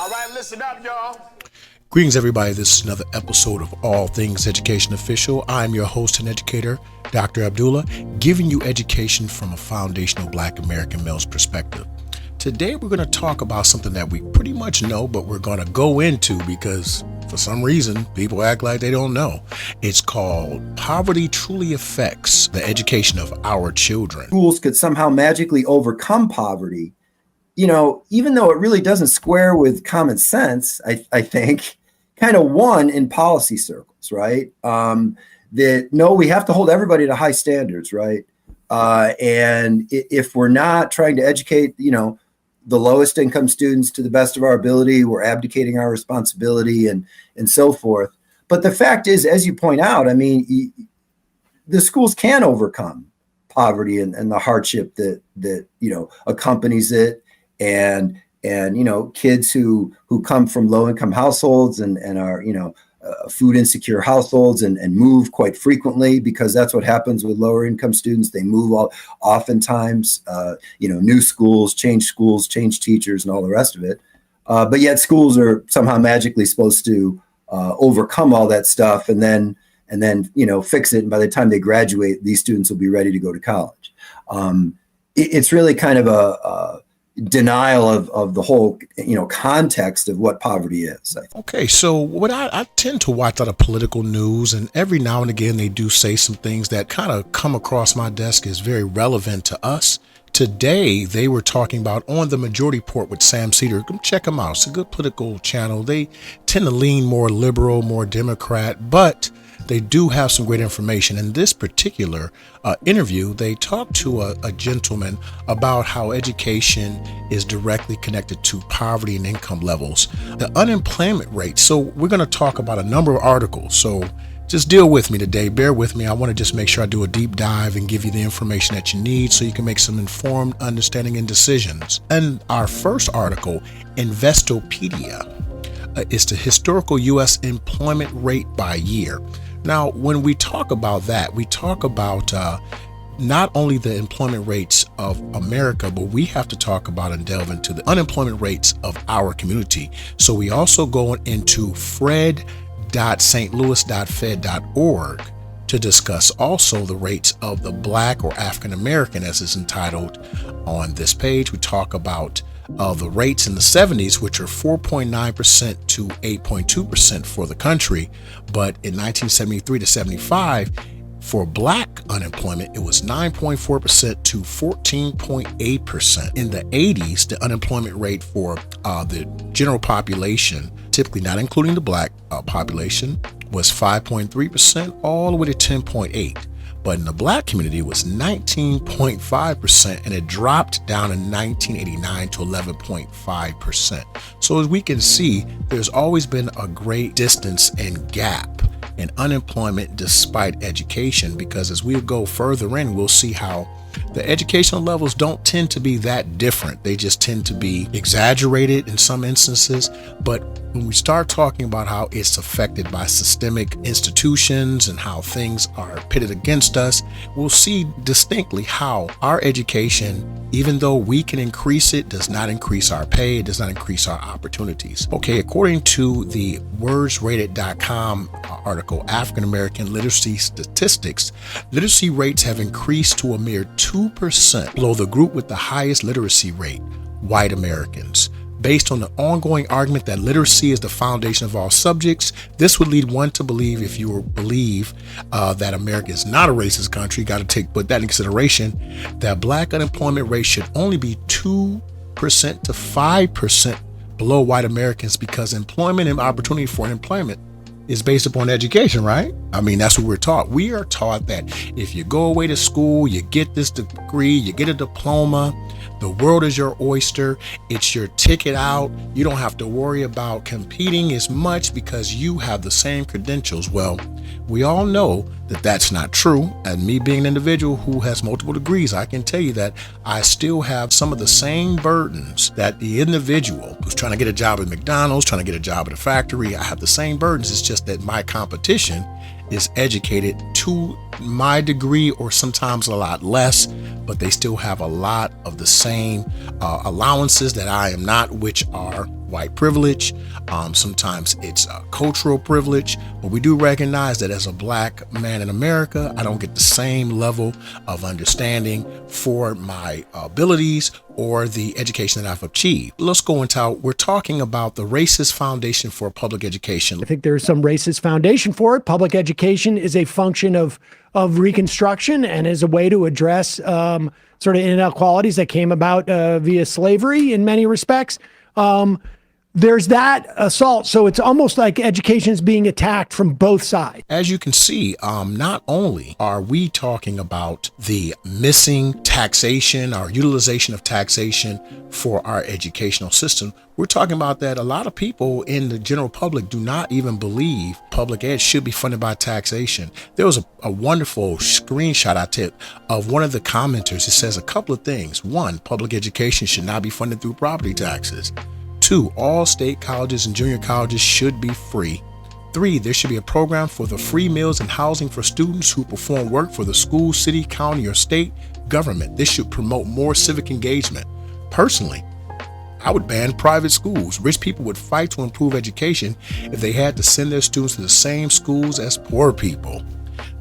All right, listen up, y'all. Greetings, everybody. This is another episode of All Things Education Official. I'm your host and educator, DrAbdullah, giving you education from a foundational Black American male's perspective. Today, we're going to talk about something that we pretty much know, but we're going to go into because for some reason, people act like they don't know. It's called Poverty Truly Affects the Education of Our Children. Schools could somehow magically overcome poverty, even though it really doesn't square with common sense, I think, kind of won in policy circles, right? That no, we have to hold everybody to high standards, right? And if we're not trying to educate, the lowest income students to the best of our ability, we're abdicating our responsibility and so forth. But the fact is, as you point out, the schools can overcome poverty and the hardship that accompanies it. And kids who come from low income households and are, food insecure households and move quite frequently, because that's what happens with lower income students. They move oftentimes, new schools, change teachers and all the rest of it. But yet schools are somehow magically supposed to overcome all that stuff and then fix it. And by the time they graduate, these students will be ready to go to college. It's really kind of a denial of the whole, context of what poverty is. Okay, so what I tend to watch a lot of political news, and every now and again they do say some things that kind of come across my desk as very relevant to us. Today, they were talking about On the Majority Report with Sam Cedar. Come check them out. It's a good political channel. They tend to lean more liberal, more Democrat, but they do have some great information. In this particular interview, they talked to a gentleman about how education is directly connected to poverty and income levels, the unemployment rate. So we're going to talk about a number of articles. So just deal with me today. Bear with me. I want to just make sure I do a deep dive and give you the information that you need so you can make some informed understanding and decisions. And our first article, Investopedia, is the historical U.S. employment rate by year. Now, when we talk about that, we talk about not only the employment rates of America, but we have to talk about and delve into the unemployment rates of our community. So we also go into fred.stlouis.fed.org to discuss also the rates of the Black or African American, as is entitled on this page. We talk about the rates in the 70s, which are 4.9% to 8.2% for the country. But in 1973 to 75, for Black unemployment, it was 9.4% to 14.8%. In the 80s, the unemployment rate for the general population, typically not including the Black population, was 5.3% all the way to 10.8%. But in the Black community, it was 19.5%, and it dropped down in 1989 to 11.5%. So as we can see, there's always been a great distance and gap in unemployment despite education, because as we go further in, we'll see how the educational levels don't tend to be that different. They just tend to be exaggerated in some instances. But when we start talking about how it's affected by systemic institutions and how things are pitted against us, we'll see distinctly how our education, even though we can increase it, does not increase our pay, it does not increase our opportunities. Okay, according to the wordsrated.com article, African American literacy statistics, literacy rates have increased to a mere 2% below the group with the highest literacy rate, white Americans. Based on the ongoing argument that literacy is the foundation of all subjects, this would lead one to believe, if you believe that America is not a racist country, got to put that in consideration, that Black unemployment rate should only be 2% to 5% below white Americans, because employment and opportunity for employment is based upon education, right? That's what we're taught. We are taught that if you go away to school, you get this degree, you get a diploma, the world is your oyster. It's your ticket out. You don't have to worry about competing as much because you have the same credentials. Well, we all know that that's not true. And me being an individual who has multiple degrees, I can tell you that I still have some of the same burdens that the individual who's trying to get a job at McDonald's, trying to get a job at a factory. I have the same burdens. It's just that my competition is educated to my degree, or sometimes a lot less, but they still have a lot of the same allowances that I am not, which are white privilege. Sometimes it's cultural privilege, but we do recognize that as a black man in America, I don't get the same level of understanding for my abilities or the education that I've achieved. Let's go into how we're talking about the racist foundation for public education. I think there's some racist foundation for it. Public education is a function of Reconstruction and is a way to address sort of inequalities that came about via slavery in many respects. There's that assault. So it's almost like education is being attacked from both sides. As you can see, not only are we talking about the missing taxation or utilization of taxation for our educational system, we're talking about that a lot of people in the general public do not even believe public ed should be funded by taxation. There was a wonderful screenshot I took of one of the commenters. It says a couple of things. One, public education should not be funded through property taxes. 2, all state colleges and junior colleges should be free. 3, there should be a program for the free meals and housing for students who perform work for the school, city, county, or state government. This should promote more civic engagement. Personally, I would ban private schools. Rich people would fight to improve education if they had to send their students to the same schools as poor people.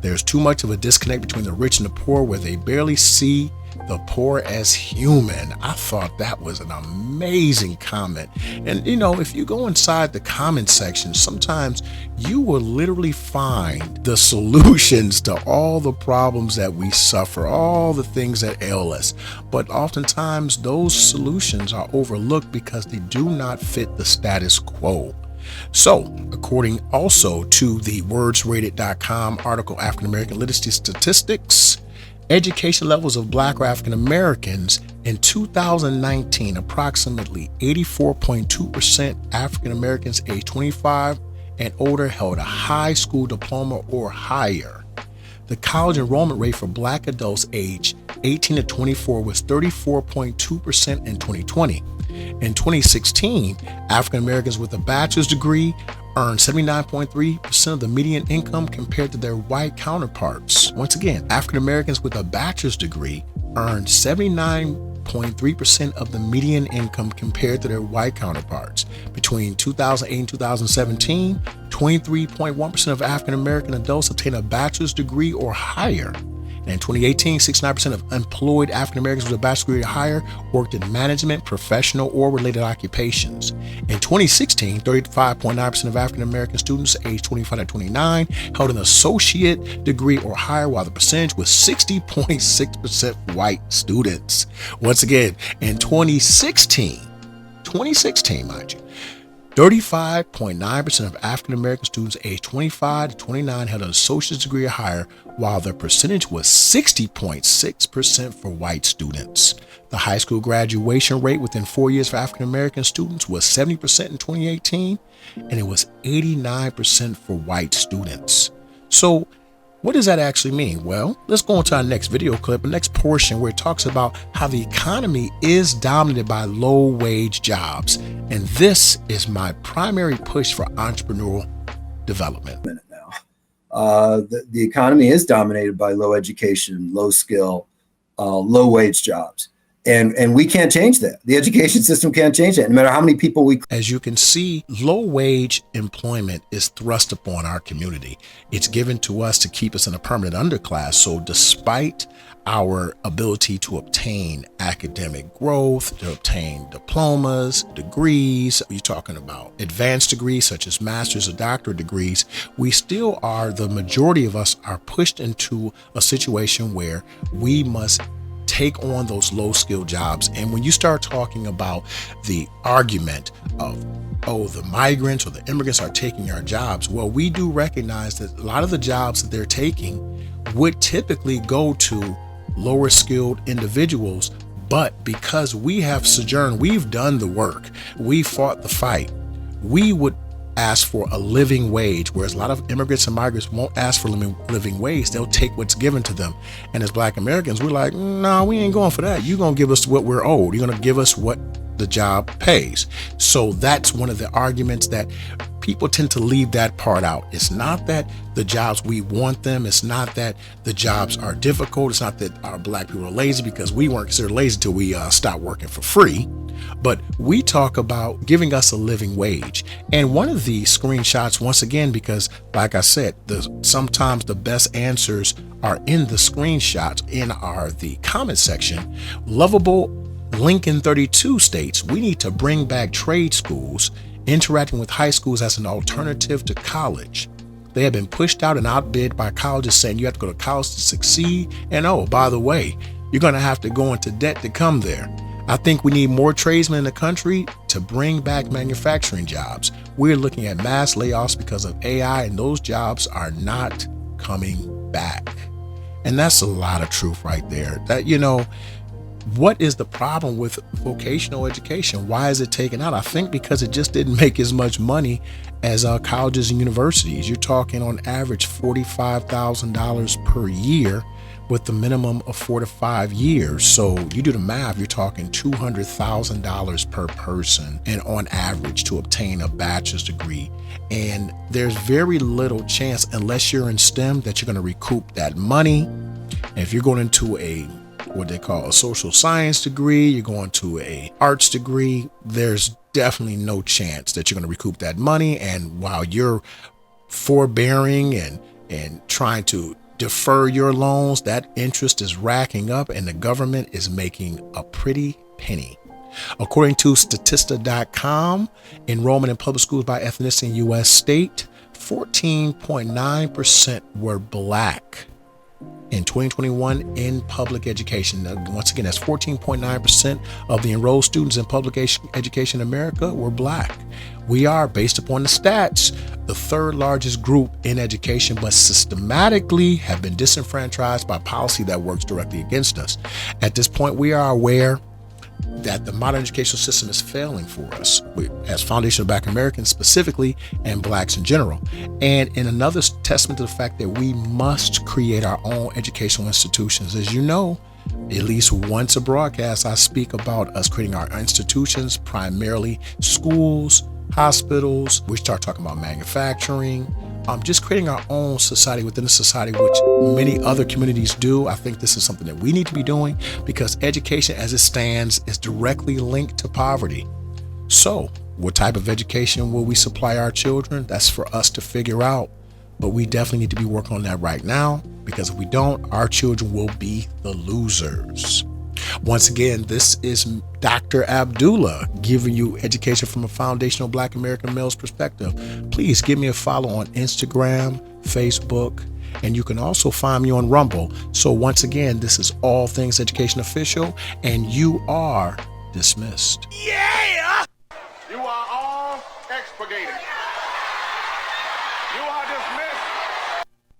There's too much of a disconnect between the rich and the poor where they barely see the poor as human. I thought that was an amazing comment. And you know, if you go inside the comment section, sometimes you will literally find the solutions to all the problems that we suffer, all the things that ail us. But oftentimes those solutions are overlooked because they do not fit the status quo. So, according also to the wordsrated.com article, African American literacy statistics, education levels of Black or African Americans in 2019, approximately 84.2% African Americans age 25 and older held a high school diploma or higher. The college enrollment rate for Black adults aged 18 to 24 was 34.2% in 2020. In 2016, African Americans with a bachelor's degree earned 79.3% of the median income compared to their white counterparts. Once again, African Americans with a bachelor's degree earned 79.3% of the median income compared to their white counterparts. Between 2008 and 2017, 23.1% of African American adults obtained a bachelor's degree or higher. And in 2018, 69% of employed African Americans with a bachelor's degree or higher worked in management, professional, or related occupations. In 2016, 35.9% of African American students aged 25 to 29 held an associate degree or higher, while the percentage was 60.6% white students. Once again, in 2016, mind you, 35.9% of African American students aged 25 to 29 held an associate's degree or higher, while the percentage was 60.6% for white students. The high school graduation rate within 4 years for African American students was 70% in 2018, and it was 89% for white students. So, what does that actually mean? Well, let's go into our next video clip, the next portion where it talks about how the economy is dominated by low-wage jobs. And this is my primary push for entrepreneurial development. The economy is dominated by low education, low skill, low-wage jobs. And we can't change that. The education system can't change that, no matter how many people we... As you can see, low-wage employment is thrust upon our community. It's given to us to keep us in a permanent underclass. So despite our ability to obtain academic growth, to obtain diplomas, degrees, you're talking about advanced degrees such as master's or doctorate degrees, we still are, the majority of us are pushed into a situation where we must take on those low skill jobs. And when you start talking about the argument of, oh, the migrants or the immigrants are taking our jobs, well, we do recognize that a lot of the jobs that they're taking would typically go to lower skilled individuals. But because we have sojourned, we've done the work, we fought the fight, we would ask for a living wage, whereas a lot of immigrants and migrants won't ask for living wage. They'll take what's given to them. And as Black Americans, we're like, no, we ain't going for that. You're going to give us what we're owed. You're going to give us what the job pays. So that's one of the arguments that people tend to leave that part out. It's not that the jobs we want them. It's not that the jobs are difficult. It's not that our black people are lazy, because we weren't considered lazy until we stopped working for free. But we talk about giving us a living wage. And one of the screenshots, once again, because like I said, sometimes the best answers are in the screenshots the comment section. Lovable Lincoln 32 states, we need to bring back trade schools, interacting with high schools as an alternative to college. They have been pushed out and outbid by colleges saying you have to go to college to succeed. And oh, by the way, you're going to have to go into debt to come there. I think we need more tradesmen in the country to bring back manufacturing jobs. We're looking at mass layoffs because of AI, and those jobs are not coming back. And that's a lot of truth right there. That, what is the problem with vocational education? Why is it taken out? I think because it just didn't make as much money as colleges and universities. You're talking on average $45,000 per year with the minimum of 4 to 5 years. So you do the math, you're talking $200,000 per person, and on average to obtain a bachelor's degree. And there's very little chance, unless you're in STEM, that you're going to recoup that money. And if you're going into what they call a social science degree, you're going to a arts degree, there's definitely no chance that you're going to recoup that money. And while you're forbearing and trying to defer your loans, that interest is racking up, and the government is making a pretty penny. According to Statista.com, enrollment in public schools by ethnicity in U.S. state, 14.9% were black in 2021 in public education. Now, once again, that's 14.9% of the enrolled students in public education in America were black. We are, based upon the stats, the third largest group in education, but systematically have been disenfranchised by policy that works directly against us. At this point, we are aware that the modern educational system is failing for us as foundational Black Americans specifically, and blacks in general. And in another testament to the fact that we must create our own educational institutions. As you know, at least once a broadcast, I speak about us creating our institutions, primarily schools, hospitals. We start talking about manufacturing, just creating our own society within a society, which many other communities do. I think this is something that we need to be doing, because education as it stands is directly linked to poverty. So what type of education will we supply our children? That's for us to figure out, but we definitely need to be working on that right now, because if we don't, our children will be the losers. Once again, this is Dr. Abdullah giving you education from a foundational Black American male's perspective. Please give me a follow on Instagram, Facebook, and you can also find me on Rumble. So once again, this is All Things Education Official, and you are dismissed. Yeah! You are all expurgated.